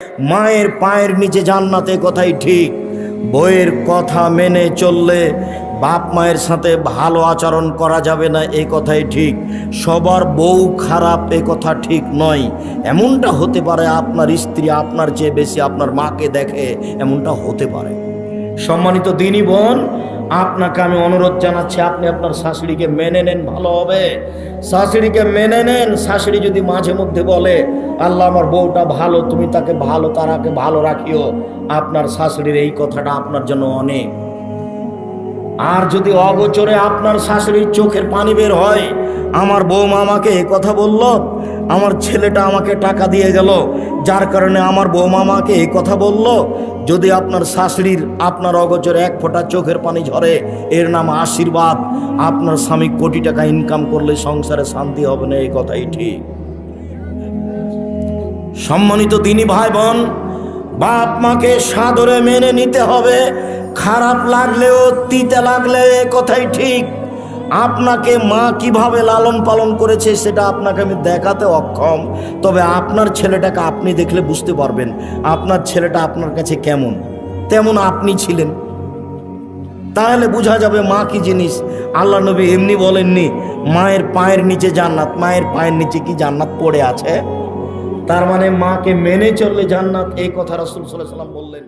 মায়ের পায়ের নিচে জান্নাতে, কথাই ঠিক। বইয়ের কথা মেনে চললে বাপ মায়ের সাথে ভালো আচরণ করা যাবে না, এ কথাই ঠিক। সবার বউ খারাপ, এ কথা ঠিক নয়। এমনটা হতে পারে আপনার স্ত্রী আপনার চেয়ে বেশি আপনার মাকে দেখে, এমনটা হতে পারে। সম্মানিত দিনী বোন, আপনাকে আমি অনুরোধ জানাচ্ছি, আপনি আপনার শাশুড়িকে মেনে নেন, ভালো হবে। শাশুড়িকে মেনে নেন। শাশুড়ি যদি মাঝে মধ্যে বলে, আল্লাহ আমার বউটা ভালো, তুমি তাকে ভালো, তারাকে ভালো রাখিও, আপনার শাশুড়ির এই কথাটা আপনার জন্য অনেক। আর যদি অগোচরে আপনার শাশুড়ির চোখের পানি বের হয়, আমার বৌমা আমাকে এ কথা বলল, আমার ছেলেটা আমাকে টাকা দিয়ে গেল, যার কারণে আমার বৌমা আমাকে এই কথা বলল, যদি আপনার শাশুড়ির আপনার অগোচরে এক ফোঁটা চোখের পানি ঝরে, এর নাম আশীর্বাদ। আপনার স্বামী কোটি টাকা ইনকাম করলে সংসারে শান্তি হবে না, এই কথাই ঠিক। সম্মানিত দিনী ভাই বোন, বাপ মাকে সাদরে মেনে নিতে হবে। খারাপ লাগলেও, তিতে লাগলে, এ কথাই ঠিক। আপনাকে মা কিভাবে লালন পালন করেছে সেটা আপনাকে আমি দেখাতে অক্ষম, তবে আপনার ছেলেটাকে আপনি দেখলে বুঝতে পারবেন আপনার ছেলেটা আপনার কাছে কেমন, তেমন আপনি ছিলেন। তাহলে বোঝা যাবে মা কি জিনিস। আল্লাহ নবী এমনি বলেননি মায়ের পায়ের নিচে জান্নাত, মায়ের পায়ের নিচে কি জান্নাত পড়ে আছে? তার মানে মাকে মেনে চললে জান্নাত, এই কথা রাসূল সাল্লাল্লাহু আলাইহি ওয়াসাল্লাম বললেন।